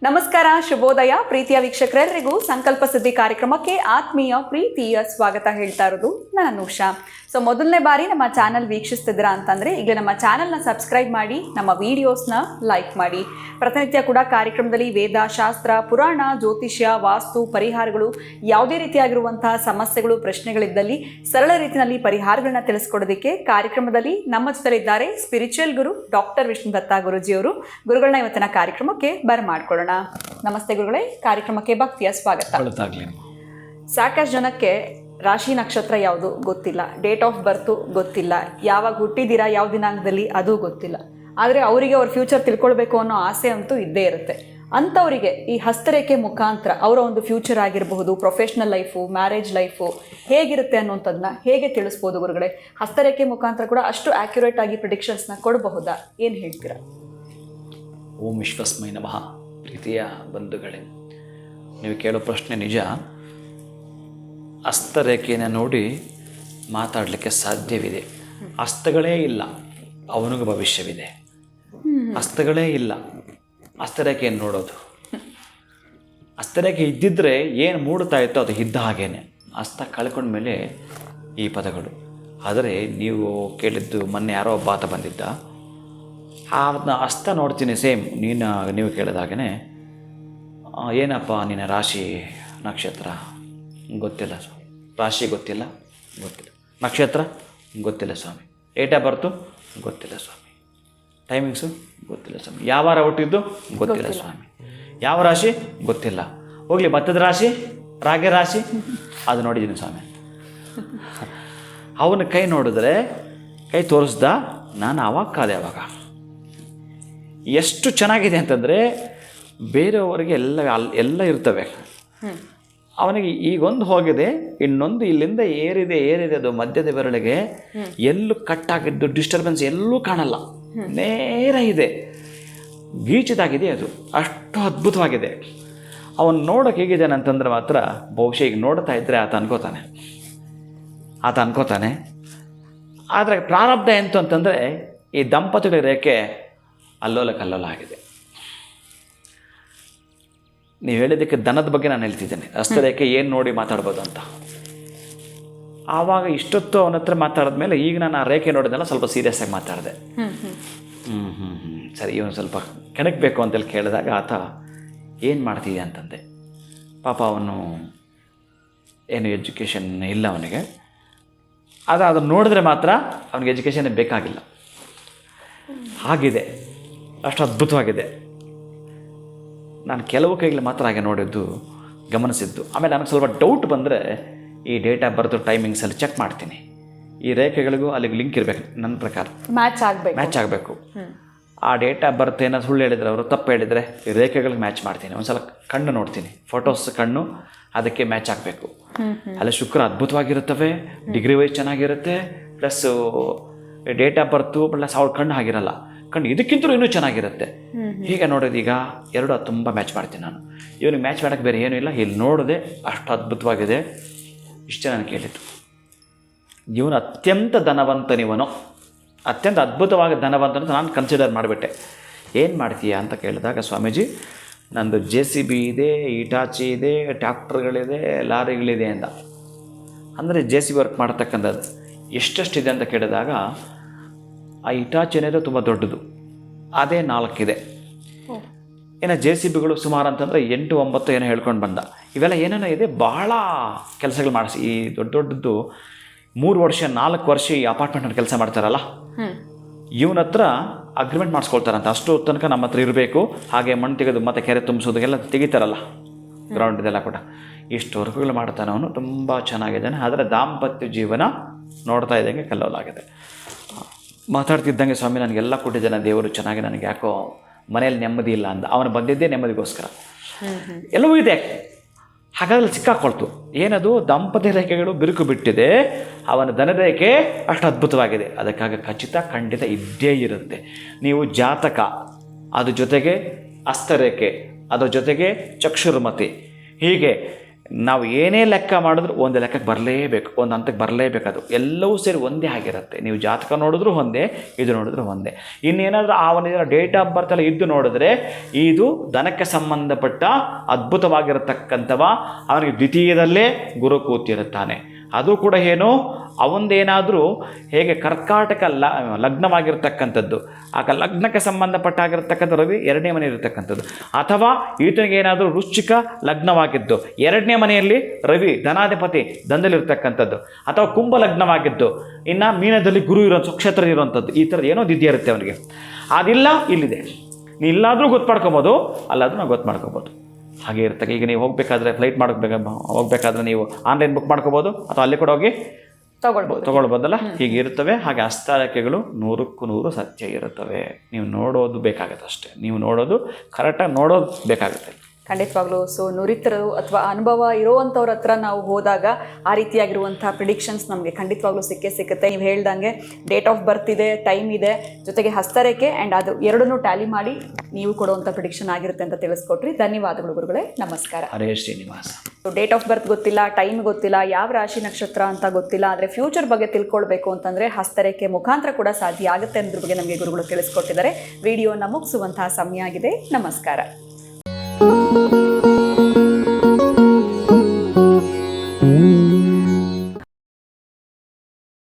ನಮಸ್ಕಾರ, ಶುಭೋದಯ ಪ್ರೀತಿಯ ವೀಕ್ಷಕರೆಲ್ಲರಿಗೂ ಸಂಕಲ್ಪ ಸಿದ್ಧಿ ಕಾರ್ಯಕ್ರಮಕ್ಕೆ ಆತ್ಮೀಯ ಪ್ರೀತಿಯ ಸ್ವಾಗತ ಹೇಳ್ತಾ ಇರೋದು ನಾನು ಉಷಾ. ಸೊ ಮೊದಲನೇ ಬಾರಿ ನಮ್ಮ ಚಾನಲ್ ವೀಕ್ಷಿಸ್ತಿದ್ದೀರಾ ಅಂತಂದರೆ ಈಗ ನಮ್ಮ ಚಾನಲ್ನ ಸಬ್ಸ್ಕ್ರೈಬ್ ಮಾಡಿ, ನಮ್ಮ ವಿಡಿಯೋಸ್ನ ಲೈಕ್ ಮಾಡಿ. ಪ್ರತಿನಿತ್ಯ ಕೂಡ ಕಾರ್ಯಕ್ರಮದಲ್ಲಿ ವೇದ, ಶಾಸ್ತ್ರ, ಪುರಾಣ, ಜ್ಯೋತಿಷ್ಯ, ವಾಸ್ತು, ಪರಿಹಾರಗಳು, ಯಾವುದೇ ರೀತಿಯಾಗಿರುವಂತಹ ಸಮಸ್ಯೆಗಳು, ಪ್ರಶ್ನೆಗಳಿದ್ದಲ್ಲಿ ಸರಳ ರೀತಿಯಲ್ಲಿ ಪರಿಹಾರಗಳನ್ನ ತಿಳಿಸ್ಕೊಡೋದಕ್ಕೆ ಕಾರ್ಯಕ್ರಮದಲ್ಲಿ ನಮ್ಮ ಜೊತೆಲಿದ್ದಾರೆ ಸ್ಪಿರಿಚುವಲ್ ಗುರು ಡಾಕ್ಟರ್ ವಿಷ್ಣುದತ್ತ ಗುರುಜಿಯವರು. ಗುರುಗಳನ್ನ ಇವತ್ತಿನ ಕಾರ್ಯಕ್ರಮಕ್ಕೆ ಬರಮಾಡ್ಕೊಳ್ಳೋಣ. ನಮಸ್ತೆ ಗುರುಗಳೇ, ಕಾರ್ಯಕ್ರಮಕ್ಕೆ ಭಕ್ತಿಯ ಸ್ವಾಗತ. ಸಾಕಷ್ಟು ಜನಕ್ಕೆ ರಾಶಿ ನಕ್ಷತ್ರ ಯಾವುದು ಗೊತ್ತಿಲ್ಲ, ಡೇಟ್ ಆಫ್ ಬರ್ತು ಗೊತ್ತಿಲ್ಲ, ಯಾವಾಗ ಹುಟ್ಟಿದ್ದೀರಾ, ಯಾವ ದಿನಾಂಕದಲ್ಲಿ ಅದು ಗೊತ್ತಿಲ್ಲ. ಆದರೆ ಅವರಿಗೆ ಅವ್ರ ಫ್ಯೂಚರ್ ತಿಳ್ಕೊಳ್ಬೇಕು ಅನ್ನೋ ಆಸೆ ಅಂತೂ ಇದ್ದೇ ಇರುತ್ತೆ. ಅಂಥವರಿಗೆ ಈ ಹಸ್ತರೇಖೆ ಮುಖಾಂತರ ಅವರ ಒಂದು ಫ್ಯೂಚರ್ ಆಗಿರಬಹುದು, ಪ್ರೊಫೆಷ್ನಲ್ ಲೈಫು, ಮ್ಯಾರೇಜ್ ಲೈಫು ಹೇಗಿರುತ್ತೆ ಅನ್ನೋಂಥದ್ದನ್ನ ಹೇಗೆ ತಿಳಿಸ್ಬೋದು ಗುರುಗಳೇ? ಹಸ್ತರೇಖೆ ಮುಖಾಂತರ ಕೂಡ ಅಷ್ಟು ಆ್ಯಕ್ಯುರೇಟ್ ಆಗಿ ಪ್ರಿಡಿಕ್ಷನ್ಸ್ನ ಕೊಡಬಹುದಾ? ಏನು ಹೇಳ್ತೀರಾ? ಓಂ ವಿಶ್ವಸ್ಮೈ ನಮಃ. ಪ್ರೀತಿಯ ಬಂಧುಗಳೇ, ನೀವು ಕೇಳೋ ಪ್ರಶ್ನೆ ನಿಜ. ಹಸ್ತರೇಖೆಯನ್ನು ನೋಡಿ ಮಾತಾಡಲಿಕ್ಕೆ ಸಾಧ್ಯವಿದೆ. ಹಸ್ತಗಳೇ ಇಲ್ಲ, ಅವನಿಗೂ ಭವಿಷ್ಯವಿದೆ. ಹಸ್ತಗಳೇ ಇಲ್ಲ, ಹಸ್ತರೇಖೆಯನ್ನು ನೋಡೋದು. ಹಸ್ತರೇಖೆ ಇದ್ದಿದ್ದರೆ ಏನು ಮೂಡ್ತಾ ಇತ್ತೋ ಅದು ಇದ್ದ ಹಾಗೇನೆ. ಹಸ್ತ ಕಳ್ಕೊಂಡ್ಮೇಲೆ ಈ ಪದಗಳು. ಆದರೆ ನೀವು ಕೇಳಿದ್ದು ಮೊನ್ನೆ ಯಾರೋ ಒಬ್ಬ ಆತ ಬಂದಿದ್ದ, ಅದನ್ನ ಹಸ್ತ ನೋಡ್ತೀನಿ ಸೇಮ್ ನೀವು ಕೇಳಿದಾಗೇ. ಏನಪ್ಪ ನಿನ್ನ ರಾಶಿ ನಕ್ಷತ್ರ ಗೊತ್ತಿಲ್ಲ ಸ್ವಾಮಿ. ರಾಶಿ ಗೊತ್ತಿಲ್ಲ, ನಕ್ಷತ್ರ ಗೊತ್ತಿಲ್ಲ ಸ್ವಾಮಿ. ಡೇಟ್ ಆಫ್ ಬರ್ತು ಗೊತ್ತಿಲ್ಲ ಸ್ವಾಮಿ. ಟೈಮಿಂಗ್ಸು ಗೊತ್ತಿಲ್ಲ ಸ್ವಾಮಿ. ಯಾವ ವಾರ ಹುಟ್ಟಿದ್ದು ಗೊತ್ತಿಲ್ಲ ಸ್ವಾಮಿ. ಯಾವ ರಾಶಿ ಗೊತ್ತಿಲ್ಲ. ಹೋಗಲಿ, ಭತ್ತದ ರಾಶಿ, ರಾಗಿ ರಾಶಿ ಅದು ನೋಡಿದ್ದೀನಿ ಸ್ವಾಮಿ. ಅವನ ಕೈ ನೋಡಿದ್ರೆ, ಕೈ ತೋರಿಸ್ದ, ನಾನು ಅವಾಗ ಎಷ್ಟು ಚೆನ್ನಾಗಿದೆ ಅಂತಂದರೆ ಬೇರೆಯವರಿಗೆ ಎಲ್ಲ ಇರ್ತವೆ. ಅವನಿಗೆ ಈಗೊಂದು ಹೋಗಿದೆ, ಇನ್ನೊಂದು ಇಲ್ಲಿಂದ ಏರಿದೆ ಅದು ಮಧ್ಯದ ಬೆರಳಿಗೆ. ಎಲ್ಲೂ ಕಟ್ಟಾಗಿದ್ದು ಡಿಸ್ಟರ್ಬೆನ್ಸ್ ಎಲ್ಲೂ ಕಾಣಲ್ಲ, ನೇರ ಇದೆ, ಗೀಚಿದಾಗಿದೆ. ಅದು ಅಷ್ಟು ಅದ್ಭುತವಾಗಿದೆ. ಅವನು ನೋಡೋಕೆ ಹೇಗಿದ್ದಾನೆ ಅಂತಂದ್ರೆ ಮಾತ್ರ ಬಹುಶಃ ಈಗ ನೋಡ್ತಾ ಇದ್ದರೆ ಆತ ಅನ್ಕೋತಾನೆ. ಆದರೆ ಪ್ರಾರಬ್ಧ ಎಂತು ಅಂತಂದರೆ ಈ ದಂಪತಿಗಳ ರೇಖೆ ಅಲ್ಲೋಲ ಕಲ್ಲೋಲ ಆಗಿದೆ. ನೀವು ಹೇಳಿದ್ದಕ್ಕೆ ದನದ ಬಗ್ಗೆ ನಾನು ಹೇಳ್ತಿದ್ದೇನೆ. ಹಸ್ತರೇಖೆ ಏನು ನೋಡಿ ಮಾತಾಡ್ಬೋದು ಅಂತ. ಆವಾಗ ಇಷ್ಟೊತ್ತು ಅವನ ಹತ್ರ ಮಾತಾಡಿದ್ಮೇಲೆ ಈಗ ನಾನು ಆ ರೇಖೆ ನೋಡಿದೆಲ್ಲ ಸ್ವಲ್ಪ ಸೀರಿಯಸ್ ಆಗಿ ಮಾತಾಡಿದೆ. ಸರಿ, ಇವನು ಸ್ವಲ್ಪ ಕೆಣಕಬೇಕು ಅಂತೇಳಿ ಕೇಳಿದಾಗ ಆತ ಏನು ಮಾಡ್ತಿದ್ದೆ ಅಂತಂದೆ. ಪಾಪ ಅವನು ಏನು ಎಜುಕೇಷನ್ ಇಲ್ಲ ಅವನಿಗೆ. ಅದನ್ನು ನೋಡಿದ್ರೆ ಮಾತ್ರ ಅವನಿಗೆ ಎಜುಕೇಷನ್ ಬೇಕಾಗಿಲ್ಲ, ಹಾಗಿದೆ, ಅಷ್ಟು ಅದ್ಭುತವಾಗಿದೆ. ನಾನು ಕೆಲವು ಕೈಗಳು ಮಾತ್ರ ಹಾಗೆ ನೋಡಿದ್ದು, ಗಮನಿಸಿದ್ದು. ಆಮೇಲೆ ನನಗೆ ಸ್ವಲ್ಪ ಡೌಟ್ ಬಂದರೆ ಈ ಡೇಟ್ ಆಫ್ ಬರ್ತ್ ಟೈಮಿಂಗ್ಸಲ್ಲಿ ಚೆಕ್ ಮಾಡ್ತೀನಿ. ಈ ರೇಖೆಗಳಿಗೂ ಅಲ್ಲಿಗೆ ಲಿಂಕ್ ಇರಬೇಕು, ನನ್ನ ಪ್ರಕಾರ ಮ್ಯಾಚ್ ಆಗಬೇಕು. ಆ ಡೇಟ್ ಆಫ್ ಬರ್ತ್ ಏನೋ ಸುಳ್ಳು ಹೇಳಿದರೆ, ಅವರು ತಪ್ಪು ಹೇಳಿದರೆ ಈ ರೇಖೆಗಳಿಗೆ ಮ್ಯಾಚ್ ಮಾಡ್ತೀನಿ. ಒಂದು ಸಲ ಕಣ್ಣು ನೋಡ್ತೀನಿ, ಫೋಟೋಸ್ ಕಣ್ಣು ಅದಕ್ಕೆ ಮ್ಯಾಚ್ ಆಗಬೇಕು. ಅಲ್ಲಿ ಶುಕ್ರ ಅದ್ಭುತವಾಗಿರುತ್ತವೆ, ಡಿಗ್ರಿ ವೈಸ್ ಚೆನ್ನಾಗಿರುತ್ತೆ, plus date of birth plus ಅವ್ರ ಕಣ್ಣು ಆಗಿರಲ್ಲ, ಕಣ್ಣು ಇದಕ್ಕಿಂತಲೂ ಇನ್ನೂ ಚೆನ್ನಾಗಿರುತ್ತೆ. ಹೀಗೆ ನೋಡೋದು ಈಗ ಎರಡು ತುಂಬ ಮ್ಯಾಚ್ ಮಾಡ್ತೀನಿ ನಾನು. ಇವನಿಗೆ ಮ್ಯಾಚ್ ಮಾಡೋಕ್ಕೆ ಬೇರೆ ಏನೂ ಇಲ್ಲ. ಇಲ್ಲಿ ನೋಡಿದೆ ಅಷ್ಟು ಅದ್ಭುತವಾಗಿದೆ. ಇಷ್ಟೇ ನಾನು ಕೇಳಿದ್ದು. ಇವನು ಅತ್ಯಂತ ಧನವಂತನಿವನು, ಅತ್ಯಂತ ಅದ್ಭುತವಾಗಿ ಧನವಂತನ ನಾನು ಕನ್ಸಿಡರ್ ಮಾಡಿಬಿಟ್ಟೆ. ಏನು ಮಾಡ್ತೀಯಾ ಅಂತ ಕೇಳಿದಾಗ, ಸ್ವಾಮೀಜಿ ನಂದು JCB ಇದೆ, ಇಟಾಚಿ ಇದೆ, ಟ್ಯಾಕ್ಟರ್ಗಳಿದೆ, ಲಾರಿಗಳಿದೆ ಅಂದ. ಅಂದರೆ JCB ವರ್ಕ್ ಮಾಡತಕ್ಕಂಥದ್ದು ಎಷ್ಟೆಷ್ಟಿದೆ ಅಂತ ಕೇಳಿದಾಗ, ಆ ಇಟಾಚಿ ಏನಿದೆ ತುಂಬ ದೊಡ್ಡದು, ಅದೇ 4 ಇದೆ. ಏನೋ JCBಗಳು ಸುಮಾರು ಅಂತಂದರೆ 8-9 ಏನೋ ಹೇಳ್ಕೊಂಡು ಬಂದ. ಇವೆಲ್ಲ ಏನೇನೋ ಇದೆ, ಭಾಳ ಕೆಲಸಗಳು ಮಾಡಿಸಿ. ಈ ದೊಡ್ಡದ್ದು 3 ವರ್ಷ 4 ವರ್ಷ ಈ ಅಪಾರ್ಟ್ಮೆಂಟ್ನಲ್ಲಿ ಕೆಲಸ ಮಾಡ್ತಾರಲ್ಲ, ಇವನ ಹತ್ರ ಅಗ್ರಿಮೆಂಟ್ ಮಾಡಿಸ್ಕೊಳ್ತಾರಂತ. ಅಷ್ಟು ತನಕ ನಮ್ಮ ಹತ್ರ ಇರಬೇಕು. ಹಾಗೆ ಮಣ್ಣು ತೆಗೆದು ಮತ್ತು ಕೆರೆ ತುಂಬಿಸೋದಕ್ಕೆಲ್ಲ ತೆಗಿತಾರಲ್ಲ, ಗ್ರೌಂಡ್ ಇದೆಲ್ಲ ಕೂಡ. ಇಷ್ಟು ವರ್ಕ್ಗಳು ಮಾಡ್ತಾನೆ ಅವನು. ತುಂಬ ಚೆನ್ನಾಗಿದ್ದಾನೆ. ಆದರೆ ದಾಂಪತ್ಯ ಜೀವನ ನೋಡ್ತಾ ಇದ್ದಂಗೆ ಕಲ್ಲೋಲಾಗಿದೆ. ಮಾತಾಡ್ತಿದ್ದಂಗೆ, ಸ್ವಾಮಿ ನನಗೆಲ್ಲ ಕೊಟ್ಟಿದ್ದಾನೆ ದೇವರು, ಚೆನ್ನಾಗಿ, ನನಗೆ ಯಾಕೋ ಮನೇಲಿ ನೆಮ್ಮದಿ ಇಲ್ಲ ಅಂದ. ಅವನು ಬಂದಿದ್ದೇ ನೆಮ್ಮದಿಗೋಸ್ಕರ. ಎಲ್ಲವೂ ಇದೆ, ಹಾಗಾದ್ರೆ ಸಿಕ್ಕಾಕೊಳ್ತು. ಏನದು? ದಾಂಪತ್ಯ ರೇಖೆಗಳು ಬಿರುಕು ಬಿಟ್ಟಿದೆ, ಅವನ ಧನರೇಖೆ ಅಷ್ಟು ಅದ್ಭುತವಾಗಿದೆ. ಅದಕ್ಕಾಗಿ ಖಂಡಿತ ಇದ್ದೇ ಇರುತ್ತೆ. ನೀವು ಜಾತಕ, ಅದ್ರ ಜೊತೆಗೆ ಹಸ್ತರೇಖೆ, ಅದ್ರ ಜೊತೆಗೆ ಚಕ್ಷುರ್ಮತಿ, ಹೀಗೆ ನಾವು ಏನೇ ಲೆಕ್ಕ ಮಾಡಿದ್ರು ಒಂದು ಲೆಕ್ಕಕ್ಕೆ ಬರಲೇಬೇಕು, ಒಂದು ಹಂತಕ್ಕೆ ಬರಲೇಬೇಕು. ಅದು ಎಲ್ಲವೂ ಸೇರಿ ಒಂದೇ ಆಗಿರುತ್ತೆ. ನೀವು ಜಾತಕ ನೋಡಿದ್ರು ಒಂದೇ, ಇದು ನೋಡಿದ್ರು ಒಂದೇ. ಇನ್ನೇನಾದರೂ ಆ ಒಂದು ಡೇಟ್ ಆಫ್ ಬರ್ತ್ ಎಲ್ಲ ಇದ್ದು ನೋಡಿದ್ರೆ ಇದು ದನಕ್ಕೆ ಸಂಬಂಧಪಟ್ಟ ಅದ್ಭುತವಾಗಿರತಕ್ಕಂಥವ. ಅವನಿಗೆ ದ್ವಿತೀಯದಲ್ಲೇ ಗುರು ಕೂತಿರುತ್ತಾನೆ. ಅದು ಕೂಡ ಏನು, ಅವಂದೇನಾದರೂ ಹೇಗೆ ಕರ್ಕಾಟಕ ಲಗ್ನವಾಗಿರ್ತಕ್ಕಂಥದ್ದು, ಆಗ ಲಗ್ನಕ್ಕೆ ಸಂಬಂಧಪಟ್ಟಾಗಿರ್ತಕ್ಕಂಥ ರವಿ 2ನೇ ಮನೆ ಇರತಕ್ಕಂಥದ್ದು, ಅಥವಾ ಈತನಿಗೆ ಏನಾದರೂ ವೃಶ್ಚಿಕ ಲಗ್ನವಾಗಿದ್ದು 2ನೇ ಮನೆಯಲ್ಲಿ ರವಿ ಧನಾಧಿಪತಿ ದಂಧದಲ್ಲಿರ್ತಕ್ಕಂಥದ್ದು, ಅಥವಾ ಕುಂಭ ಲಗ್ನವಾಗಿದ್ದು ಇನ್ನು ಮೀನದಲ್ಲಿ ಗುರು ಇರೋ ನಕ್ಷತ್ರ ಇರುವಂಥದ್ದು, ಈ ಥರದ್ದು ಏನೋ ದಿದ್ಯ ಇರುತ್ತೆ ಅವನಿಗೆ. ಅದಿಲ್ಲ ಇಲ್ಲಿದೆ. ನೀ ಇಲ್ಲಾದರೂ ಗೊತ್ತು ಮಾಡ್ಕೊಬೋದು, ಅಲ್ಲಾದರೂ ನಾವು ಗೊತ್ತು ಮಾಡ್ಕೊಬೋದು. ಹಾಗೆ ಇರ್ತಕ್ಕ. ಈಗ ನೀವು ಹೋಗಬೇಕಾದ್ರೆ ಫ್ಲೈಟ್ ಹೋಗಬೇಕಾದ್ರೆ ನೀವು ಆನ್ಲೈನ್ ಬುಕ್ ಮಾಡ್ಕೋಬೋದು, ಅಥವಾ ಅಲ್ಲಿ ಕೂಡ ಹೋಗಿ ತೊಗೊಳ್ಬೋದಲ್ಲ. ಹೀಗೆ ಇರ್ತವೆ. ಹಾಗೆ ಹಸ್ತರೇಖೆಗಳು 100ಕ್ಕೂ 100 ಸತ್ಯ ಇರುತ್ತವೆ. ನೀವು ನೋಡೋದು ಬೇಕಾಗುತ್ತೆ ಅಷ್ಟೇ. ನೀವು ನೋಡೋದು ಕರೆಕ್ಟಾಗಿ ನೋಡೋದು ಬೇಕಾಗುತ್ತೆ. ಖಂಡಿತವಾಗ್ಲೂ. ಸೊ ನುರಿತರು ಅಥವಾ ಅನುಭವ ಇರೋವಂಥವ್ರ ಹತ್ರ ನಾವು ಹೋದಾಗ ಆ ರೀತಿಯಾಗಿರುವಂಥ ಪ್ರಿಡಿಕ್ಷನ್ಸ್ ನಮಗೆ ಖಂಡಿತವಾಗ್ಲೂ ಸಿಕ್ಕುತ್ತೆ. ನೀವು ಹೇಳ್ದಂಗೆ ಡೇಟ್ ಆಫ್ ಬರ್ತ್ ಇದೆ, ಟೈಮ್ ಇದೆ, ಜೊತೆಗೆ ಹಸ್ತರೇಖೆ ಆ್ಯಂಡ್ ಅದು ಎರಡನ್ನೂ ಟ್ಯಾಲಿ ಮಾಡಿ ನೀವು ಕೊಡುವಂಥ ಪ್ರಿಡಿಕ್ಷನ್ ಆಗಿರುತ್ತೆ ಅಂತ ತಿಳಿಸ್ಕೊಟ್ರಿ. ಧನ್ಯವಾದಗಳು ಗುರುಗಳೇ, ನಮಸ್ಕಾರ. ಹರೇ ಶ್ರೀನಿವಾಸ. ಡೇಟ್ ಆಫ್ ಬರ್ತ್ ಗೊತ್ತಿಲ್ಲ, ಟೈಮ್ ಗೊತ್ತಿಲ್ಲ, ಯಾವ ರಾಶಿ ನಕ್ಷತ್ರ ಅಂತ ಗೊತ್ತಿಲ್ಲ, ಆದರೆ ಫ್ಯೂಚರ್ ಬಗ್ಗೆ ತಿಳ್ಕೊಳ್ಬೇಕು ಅಂತಂದರೆ ಹಸ್ತರೇಖೆ ಮುಖಾಂತರ ಕೂಡ ಸಾಧ್ಯ ಆಗುತ್ತೆ ಅನ್ನೋದ್ರ ಬಗ್ಗೆ ನಮಗೆ ಗುರುಗಳು ತಿಳಿಸ್ಕೊಟ್ಟಿದ್ದಾರೆ. ವಿಡಿಯೋನ ಮುಗಿಸುವಂತಹ ಸಮಯ ಆಗಿದೆ. ನಮಸ್ಕಾರ.